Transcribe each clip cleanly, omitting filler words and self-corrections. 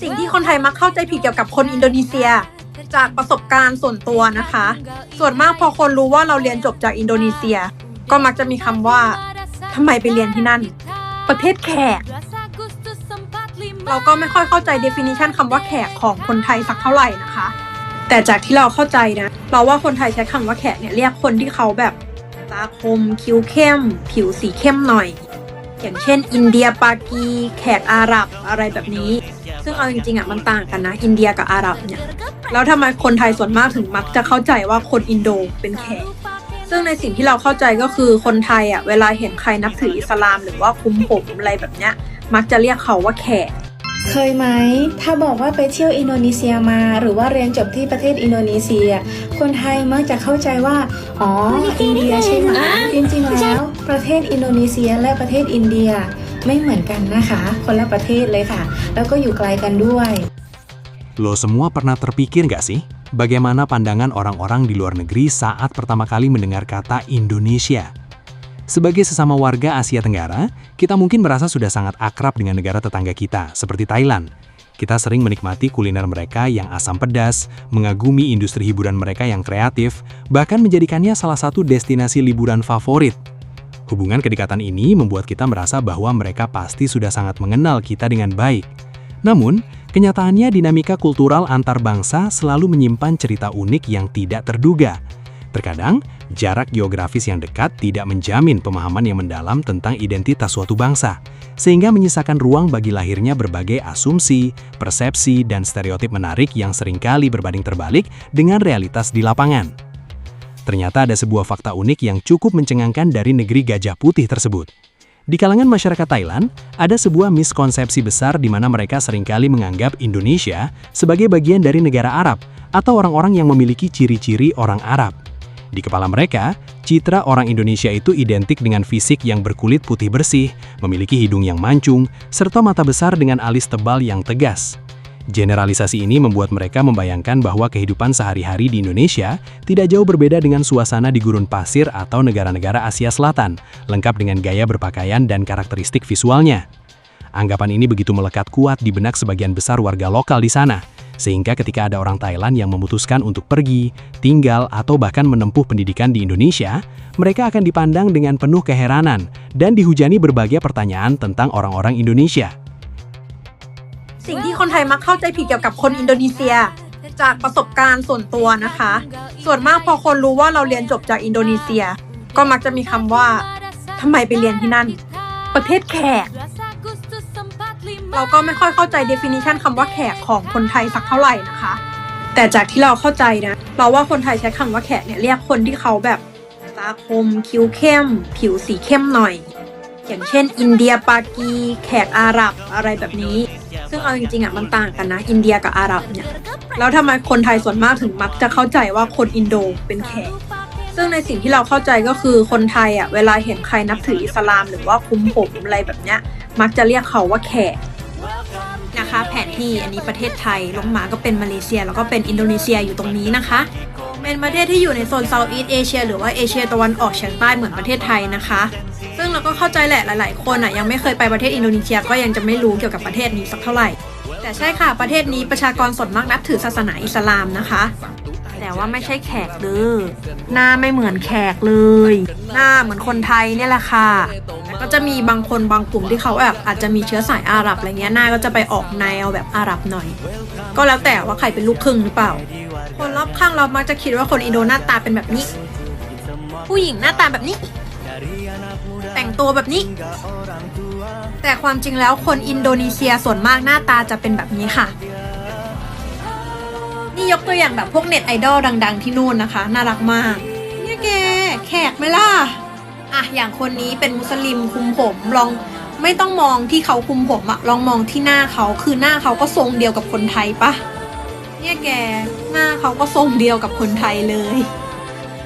สิ่งที่คนไทยมักเข้าใจผิดเกี่ยวกับคนอินโดนีเซียจากประสบการณ์ส่วนตัวนะคะ ส่วนมากพอคนรู้ว่าเราเรียนจบจากอินโดนีเซียก็มักจะมีคำว่าทำไมไปเรียนที่นั่นประเทศแขกเราก็ไม่ค่อยเข้าใจ definition คำว่าแขกของคนไทยสักเท่าไหร่นะคะแต่จากที่เราเข้าใจนะเราว่าคนไทยใช้คำว่าแขกเนี่ยเรียกคนที่เขาแบบตาคมคิ้วเข้มผิวสีเข้มหน่อยอย่างเช่นอินเดียปากีแขกอาหรับอะไรแบบนี้ซึ่งเอาจริงๆมันต่างกันนะอินเดียกับอาหรับเนี่ยแล้วทำไมคนไทยส่วนมากถึงมักจะเข้าใจว่าคนอินโดเป็นแขกซึ่งในสิ่งที่เราเข้าใจก็คือคนไทยเวลาเห็นใครนับถืออิสลามหรือว่าคุมผมอะไรแบบเนี้ยมักจะเรียกเขาว่าแขกเคยไหมถ้าบอกว่าไปเที่ยวอินโดนีเซียมาหรือว่าเรียนจบที่ประเทศอินโดนีเซียคนไทยมักจะเข้าใจว่าอ๋ออินเดียใช่ไหมจริงๆแล้วประเทศอินโดนีเซียและประเทศอินเดียไม่เหมือนกันนะคะคนละประเทศเลยค่ะแล้วก็อยู่ไกลกันด้วย Lo semua pernah terpikir nggak sih bagaimana pandangan orang-orang di luar negeri saat pertama kali mendengar kata Indonesia? Sebagai sesama warga Asia Tenggara, kita mungkin merasa sudah sangat akrab dengan negara tetangga kita, seperti Thailand. Kita sering menikmati kuliner mereka yang asam pedas, mengagumi industri hiburan mereka yang kreatif, bahkan menjadikannya salah satu destinasi liburan favorit. Hubungan kedekatan ini membuat kita merasa bahwa mereka pasti sudah sangat mengenal kita dengan baik. Namun, kenyataannya dinamika kultural antar bangsa selalu menyimpan cerita unik yang tidak terduga. Terkadang, jarak geografis yang dekat tidak menjamin pemahaman yang mendalam tentang identitas suatu bangsa, sehingga menyisakan ruang bagi lahirnya berbagai asumsi, persepsi, dan stereotip menarik yang seringkali berbanding terbalik dengan realitas di lapangan. Ternyata ada sebuah fakta unik yang cukup mencengangkan dari negeri gajah putih tersebut. Di kalangan masyarakat Thailand, ada sebuah miskonsepsi besar di mana mereka seringkali menganggap Indonesia sebagai bagian dari negara Arab atau orang-orang yang memiliki ciri-ciri orang Arab. Di kepala mereka, citra orang Indonesia itu identik dengan fisik yang berkulit putih bersih, memiliki hidung yang mancung, serta mata besar dengan alis tebal yang tegas. Generalisasi ini membuat mereka membayangkan bahwa kehidupan sehari-hari di Indonesia tidak jauh berbeda dengan suasana di gurun pasir atau negara-negara Asia Selatan, lengkap dengan gaya berpakaian dan karakteristik visualnya. Anggapan ini begitu melekat kuat di benak sebagian besar warga lokal di sana, sehingga ketika ada orang Thailand yang memutuskan untuk pergi, tinggal, atau bahkan menempuh pendidikan di Indonesia, mereka akan dipandang dengan penuh keheranan dan dihujani berbagai pertanyaan tentang orang-orang Indonesia. สิ่งที่คนไทยมักเข้าใจผิดเกี่ยวกับคนอินโดนีเซียจากประสบการณ์ส่วนตัวนะคะส่วนมากพอคนรู้ว่าเราเรียนจบจากอินโดนีเซียก็มักจะมีคำว่าทำไมไปเรียนที่นั่นประเทศแขกเราก็ไม่ค่อยเข้าใจ definition คำว่าแขกของคนไทยสักเท่าไหร่นะคะแต่จากที่เราเข้าใจนะเราว่าคนไทยใช้คำว่าแขกเนี่ยเรียกคนที่เขาแบบตาคมคิ้วเข้มผิวสีเข้มหน่อยอย่างเช่นอินเดียปากีแขกอาหรับอะไรแบบนี้ซึ่งเอาจริงๆมันต่างกันนะอินเดียกับอาหรับเนี่ยแล้วทำไมคนไทยส่วนมากถึงมักจะเข้าใจว่าคนอินโดเป็นแขกซึ่งในสิ่งที่เราเข้าใจก็คือคนไทยเวลาเห็นใครนับถืออิสลามหรือว่าคุมผมอะไรแบบเนี้ยมักจะเรียกเขาว่าแขกนะคะแผนที่อันนี้ประเทศไทยลงมาก็เป็นมาเลเซียแล้วก็เป็นอินโดนีเซียอยู่ตรงนี้นะคะเป็นประเทศที่อยู่ในโซนเซาท์อีสต์เอเชียหรือว่าเอเชียตะวันออกเฉียงใต้เหมือนประเทศไทยนะคะซึ่งเราก็เข้าใจแหละหลายๆคนยังไม่เคยไปประเทศอินโดนีเซียก็ยังจะไม่รู้เกี่ยวกับประเทศนี้สักเท่าไหร่แต่ใช่ค่ะประเทศนี้ประชากรส่วนมากนับถือศาสนาอิสลามนะคะแต่ว่าไม่ใช่แขกเลยหน้าไม่เหมือนแขกเลยหน้าเหมือนคนไทยเนี่ยแหละค่ะแต่ก็จะมีบางคนบางกลุ่มที่เขาแบบอาจจะมีเชื้อสายอาหรับอะไรเงี้ยหน้าก็จะไปออกแนวแบบอาหรับหน่อยก็แล้วแต่ว่าใครเป็นลูกครึ่งหรือเปล่าคนรอบข้างเรามักจะคิดว่าคนอินโดหน้าตาเป็นแบบนี้ผู้หญิงหน้าตาแบบนี้แต่งตัวแบบนี้แต่ความจริงแล้วคนอินโดนีเซียส่วนมากหน้าตาจะเป็นแบบนี้ค่ะนี่ยกตัวอย่างแบบพวกเน็ตไอดอลดังๆที่นู่นนะคะน่ารักมากเนี่ยแกแขกไหมล่ะอย่างคนนี้เป็นมุสลิมคุมผมลองไม่ต้องมองที่เขาคุมผมลองมองที่หน้าเขาคือหน้าเขาก็ทรงเดียวกับคนไทยปะเนี่ยแกหน้าเขาก็ทรงเดียวกับคนไทยเลย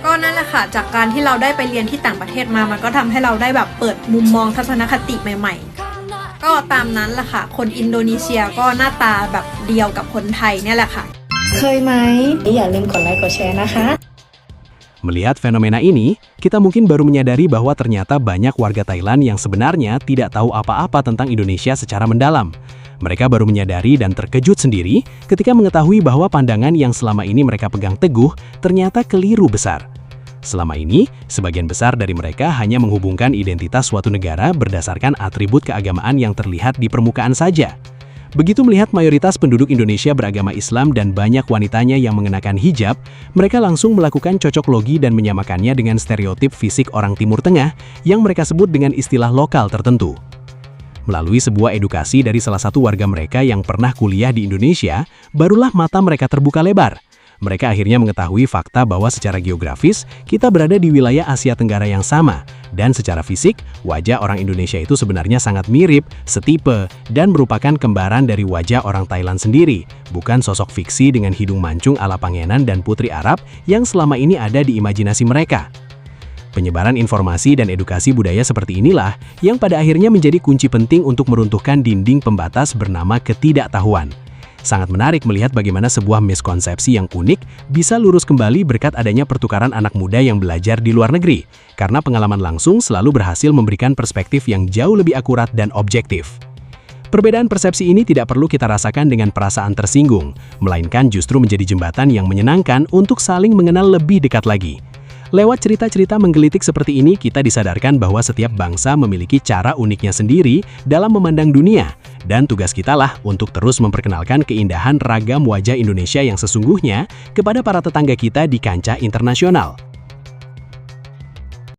ก็นั่นแหละค่ะจากการที่เราได้ไปเรียนที่ต่างประเทศมามันก็ทำให้เราได้แบบเปิดมุมมองทัศนคติใหม่ๆก็ตามนั้นแหละค่ะคนอินโดนีเซียก็หน้าตาแบบเดียวกับคนไทยเนี่ยแหละค่ะเคยไหมอย่าลืมกดไลค์กดแชร์นะคะ Melihat fenomena ini, kita mungkin baru menyadari bahwa ternyata banyak warga Thailand yang sebenarnya tidak tahu apa-apa tentang Indonesia secara mendalam. Mereka baru menyadari dan terkejut sendiri ketika mengetahui bahwa pandangan yang selama ini mereka pegang teguh ternyata keliru besar. Selama ini, sebagian besar dari mereka hanya menghubungkan identitas suatu negara berdasarkan atribut keagamaan yang terlihat di permukaan saja. Begitu melihat mayoritas penduduk Indonesia beragama Islam dan banyak wanitanya yang mengenakan hijab, mereka langsung melakukan cocok logi dan menyamakannya dengan stereotip fisik orang Timur Tengah yang mereka sebut dengan istilah lokal tertentu. Melalui sebuah edukasi dari salah satu warga mereka yang pernah kuliah di Indonesia, barulah mata mereka terbuka lebar. Mereka akhirnya mengetahui fakta bahwa secara geografis, kita berada di wilayah Asia Tenggara yang sama, dan secara fisik, wajah orang Indonesia itu sebenarnya sangat mirip, setipe, dan merupakan kembaran dari wajah orang Thailand sendiri, bukan sosok fiksi dengan hidung mancung ala pangeran dan putri Arab yang selama ini ada di imajinasi mereka. Penyebaran informasi dan edukasi budaya seperti inilah yang pada akhirnya menjadi kunci penting untuk meruntuhkan dinding pembatas bernama ketidaktahuan. Sangat menarik melihat bagaimana sebuah miskonsepsi yang unik bisa lurus kembali berkat adanya pertukaran anak muda yang belajar di luar negeri, karena pengalaman langsung selalu berhasil memberikan perspektif yang jauh lebih akurat dan objektif. Perbedaan persepsi ini tidak perlu kita rasakan dengan perasaan tersinggung, melainkan justru menjadi jembatan yang menyenangkan untuk saling mengenal lebih dekat lagi. Lewat cerita-cerita menggelitik seperti ini, kita disadarkan bahwa setiap bangsa memiliki cara uniknya sendiri dalam memandang dunia, dan tugas kitalah untuk terus memperkenalkan keindahan ragam wajah Indonesia yang sesungguhnya kepada para tetangga kita di kancah internasional.